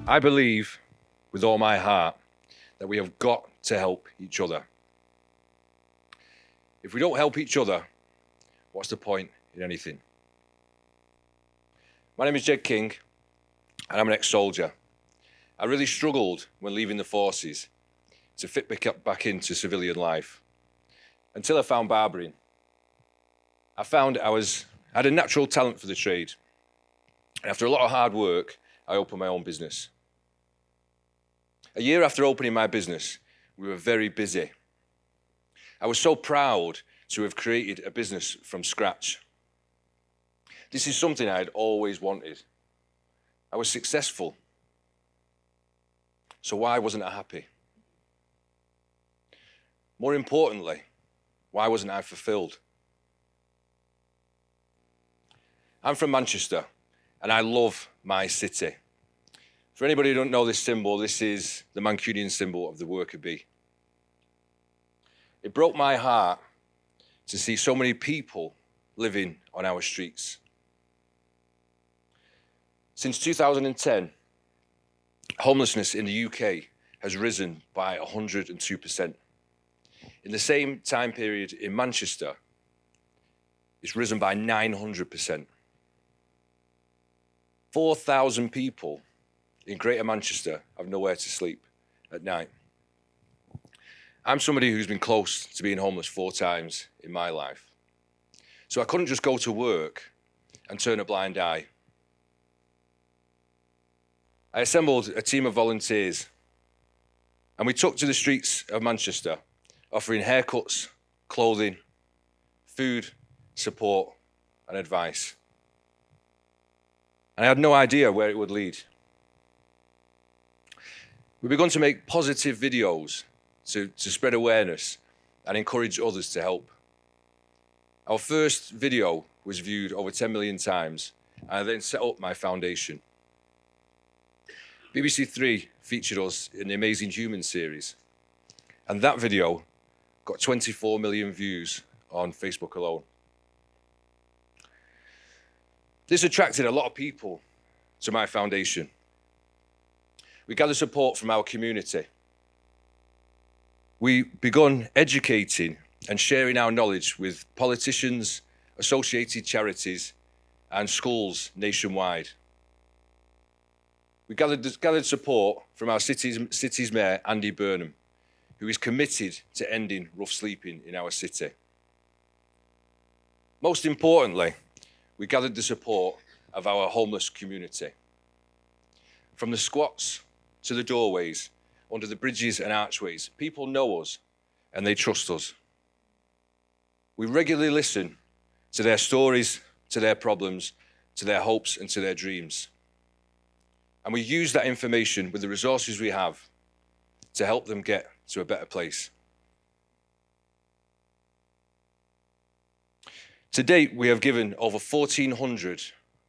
I believe with all my heart that we have got to help each other. If we don't help each other, what's the point in anything? My name is Ged King, and I'm an ex-soldier. I really struggled when leaving the forces to fit back into civilian life until I found barbering. I found I had a natural talent for the trade. And after a lot of hard work, I opened my own business. A year after opening my business, we were very busy. I was so proud to have created a business from scratch. This is something I had always wanted. I was successful. So why wasn't I happy? More importantly, why wasn't I fulfilled? I'm from Manchester, and I love my city. For anybody who don't know this symbol, this is the Mancunian symbol of the worker bee. It broke my heart to see so many people living on our streets. Since 2010, homelessness in the UK has risen by 102%. In the same time period in Manchester, it's risen by 900%. 4,000 people in Greater Manchester have nowhere to sleep at night. I'm somebody who's been close to being homeless 4 times in my life. So I couldn't just go to work and turn a blind eye. I assembled a team of volunteers, and we took to the streets of Manchester, offering haircuts, clothing, food, support, and advice. And I had no idea where it would lead. We've begun to make positive videos to spread awareness and encourage others to help. Our first video was viewed over 10 million times, and I then set up my foundation. BBC Three featured us in the Amazing Humans series, and that video got 24 million views on Facebook alone. This attracted a lot of people to my foundation. We gathered support from our community. We begun educating and sharing our knowledge with politicians, associated charities, and schools nationwide. We gathered support from our city's mayor, Andy Burnham, who is committed to ending rough sleeping in our city. Most importantly, we gathered the support of our homeless community. From the squats to the doorways, under the bridges and archways, people know us and they trust us. We regularly listen to their stories, to their problems, to their hopes and to their dreams. And we use that information with the resources we have to help them get to a better place. To date, we have given over 1,400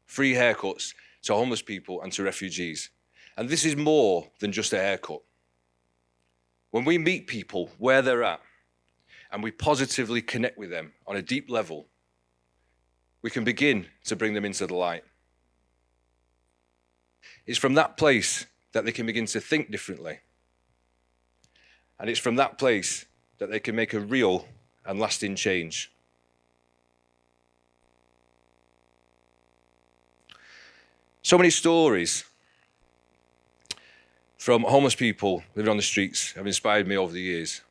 free haircuts to homeless people and to refugees. And this is more than just a haircut. When we meet people where they're at and we positively connect with them on a deep level, we can begin to bring them into the light. It's from that place that they can begin to think differently. And it's from that place that they can make a real and lasting change. So many stories from homeless people living on the streets have inspired me over the years,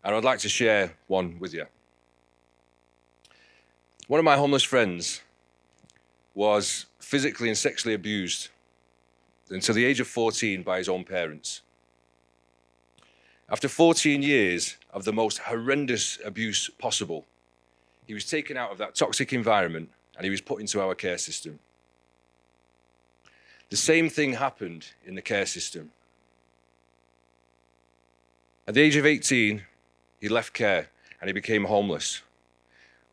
and I'd like to share one with you. One of my homeless friends was physically and sexually abused until the age of 14 by his own parents. After 14 years of the most horrendous abuse possible, he was taken out of that toxic environment and he was put into our care system. The same thing happened in the care system. At the age of 18, he left care and he became homeless.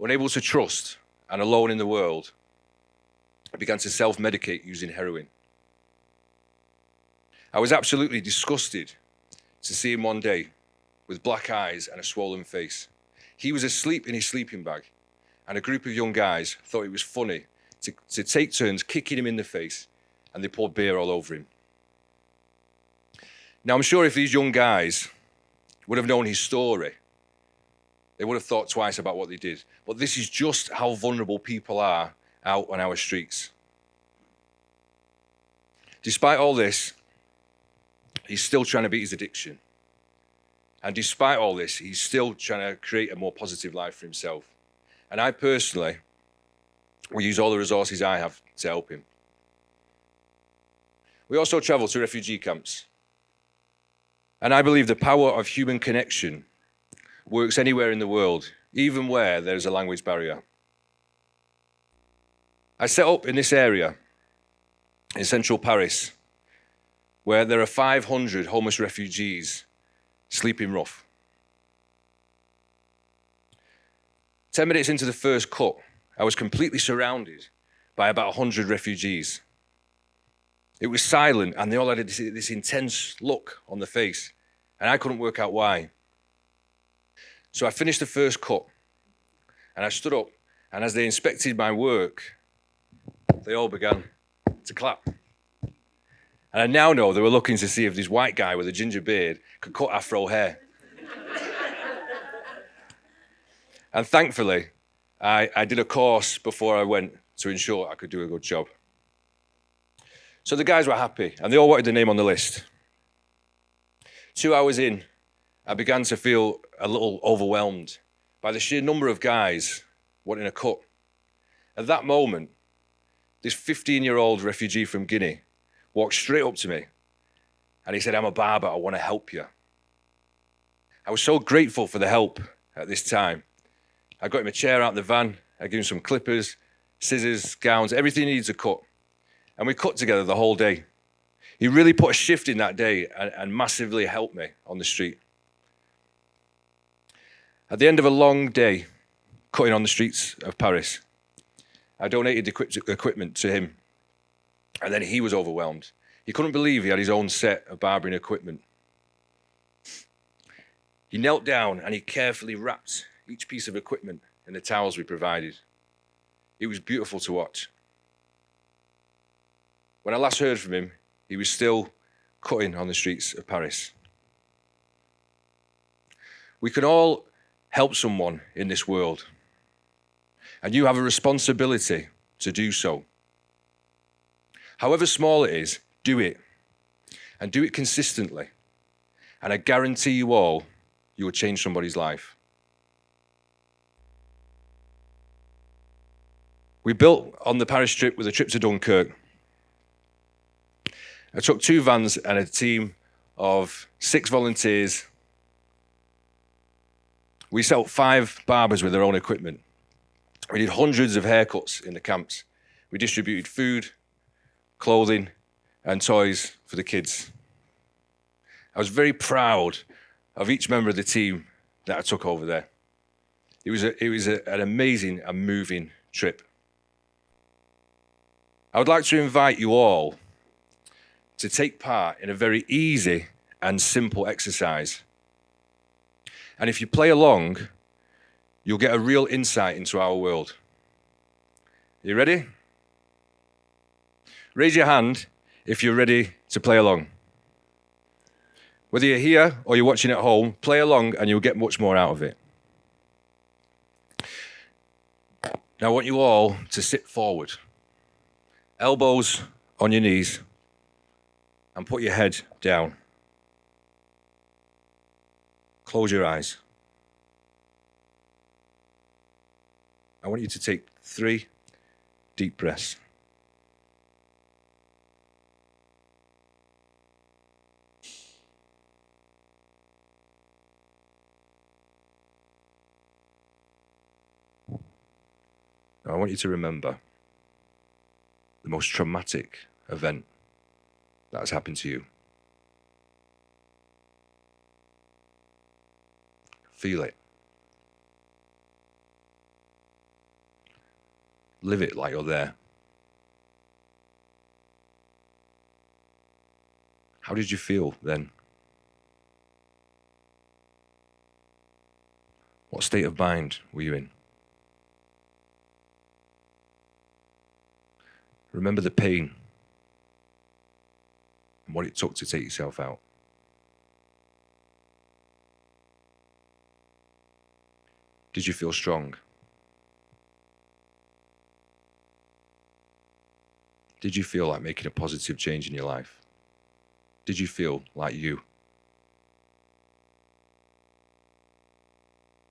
Unable to trust and alone in the world, he began to self-medicate using heroin. I was absolutely disgusted to see him one day with black eyes and a swollen face. He was asleep in his sleeping bag, and a group of young guys thought it was funny to take turns kicking him in the face, and they poured beer all over him. Now, I'm sure if these young guys would have known his story, they would have thought twice about what they did. But this is just how vulnerable people are out on our streets. Despite all this, he's still trying to beat his addiction. And despite all this, he's still trying to create a more positive life for himself. And I personally will use all the resources I have to help him. We also travel to refugee camps. And I believe the power of human connection works anywhere in the world, even where there's a language barrier. I set up in this area in central Paris, where there are 500 homeless refugees sleeping rough. 10 minutes into the first cut, I was completely surrounded by about 100 refugees. It was silent, and they all had this intense look on the face, and I couldn't work out why. So I finished the first cut, and I stood up, and as they inspected my work, they all began to clap. And I now know they were looking to see if this white guy with a ginger beard could cut afro hair. And thankfully, I did a course before I went to ensure I could do a good job. So the guys were happy, and they all wanted their name on the list. 2 hours in, I began to feel a little overwhelmed by the sheer number of guys wanting a cut. At that moment, this 15-year-old refugee from Guinea walked straight up to me, and he said, "I'm a barber, I want to help you." I was so grateful for the help at this time. I got him a chair out of the van, I gave him some clippers, scissors, gowns, everything he needs to cut. And we cut together the whole day. He really put a shift in that day and massively helped me on the street. At the end of a long day cutting on the streets of Paris, I donated equipment to him, and then he was overwhelmed. He couldn't believe he had his own set of barbering equipment. He knelt down and he carefully wrapped each piece of equipment in the towels we provided. It was beautiful to watch. When I last heard from him, he was still cutting on the streets of Paris. We can all help someone in this world, and you have a responsibility to do so. However small it is, do it, and do it consistently. And I guarantee you all, you will change somebody's life. We built on the Paris trip with a trip to Dunkirk. I took 2 vans and a team of 6 volunteers. We set up 5 barbers with their own equipment. We did hundreds of haircuts in the camps. We distributed food, clothing, and toys for the kids. I was very proud of each member of the team that I took over there. It was an amazing and moving trip. I would like to invite you all to take part in a very easy and simple exercise. And if you play along, you'll get a real insight into our world. Are you ready? Raise your hand if you're ready to play along. Whether you're here or you're watching at home, play along and you'll get much more out of it. Now I want you all to sit forward, elbows on your knees, and put your head down. Close your eyes. I want you to take 3 deep breaths. Now I want you to remember the most traumatic event that has happened to you. Feel it. Live it like you're there. How did you feel then? What state of mind were you in? Remember the pain and what it took to take yourself out. Did you feel strong? Did you feel like making a positive change in your life? Did you feel like you?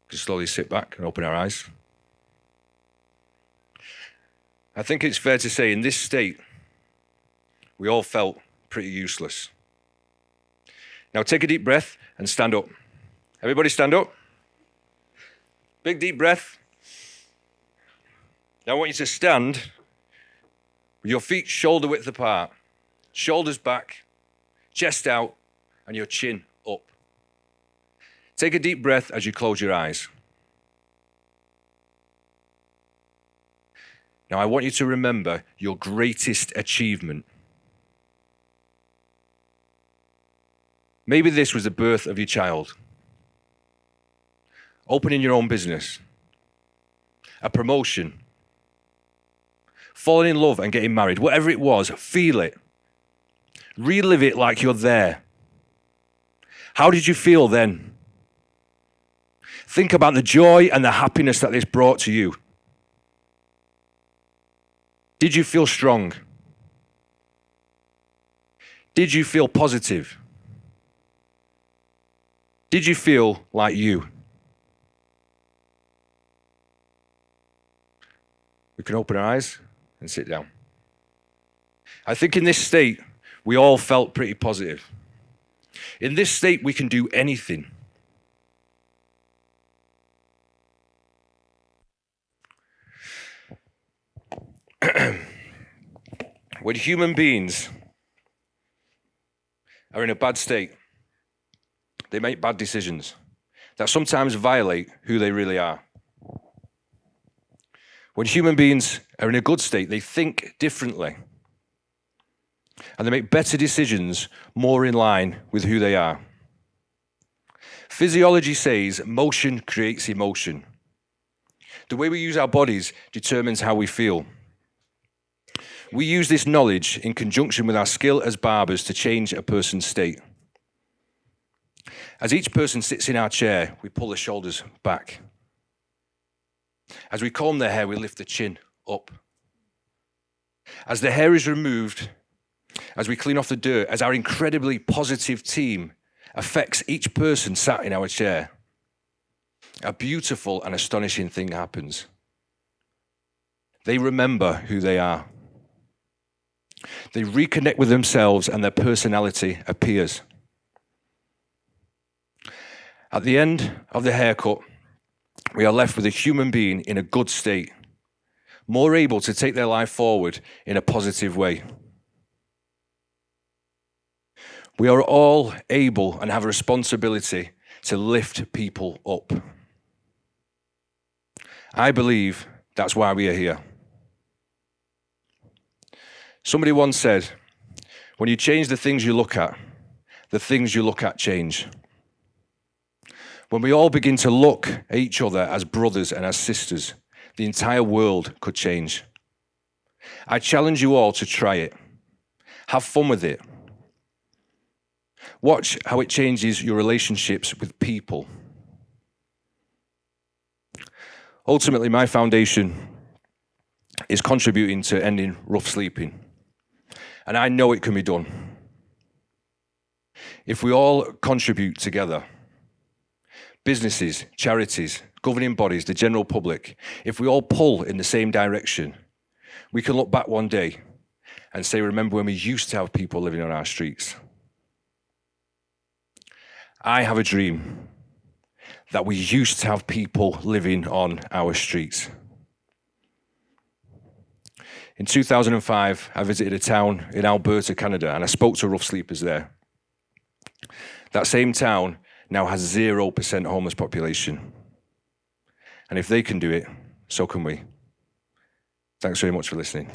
Just slowly sit back and open our eyes. I think it's fair to say in this state, we all felt pretty useless. Now take a deep breath and stand up. Everybody stand up. Big deep breath. Now I want you to stand with your feet shoulder width apart, shoulders back, chest out, and your chin up. Take a deep breath as you close your eyes. Now I want you to remember your greatest achievement. Maybe this was the birth of your child, opening your own business, a promotion, falling in love and getting married. Whatever it was, feel it. Relive it like you're there. How did you feel then? Think about the joy and the happiness that this brought to you. Did you feel strong? Did you feel positive? Did you feel like you? We can open our eyes and sit down. I think in this state, we all felt pretty positive. In this state, we can do anything. When human beings are in a bad state, they make bad decisions that sometimes violate who they really are. When human beings are in a good state, they think differently and they make better decisions more in line with who they are. Physiology says motion creates emotion. The way we use our bodies determines how we feel. We use this knowledge in conjunction with our skill as barbers to change a person's state. As each person sits in our chair, we pull the shoulders back. As we comb their hair, we lift the chin up. As the hair is removed, as we clean off the dirt, as our incredibly positive team affects each person sat in our chair, a beautiful and astonishing thing happens. They remember who they are. They reconnect with themselves and their personality appears. At the end of the haircut, we are left with a human being in a good state, more able to take their life forward in a positive way. We are all able and have a responsibility to lift people up. I believe that's why we are here. Somebody once said, when you change the things you look at, the things you look at change. When we all begin to look at each other as brothers and as sisters, the entire world could change. I challenge you all to try it. Have fun with it. Watch how it changes your relationships with people. Ultimately, my foundation is contributing to ending rough sleeping. And I know it can be done. If we all contribute together, businesses, charities, governing bodies, the general public, if we all pull in the same direction, we can look back one day and say, remember when we used to have people living on our streets? I have a dream that we used to have people living on our streets. In 2005, I visited a town in Alberta, Canada, and I spoke to rough sleepers there. That same town now has 0% homeless population. And if they can do it, so can we. Thanks very much for listening.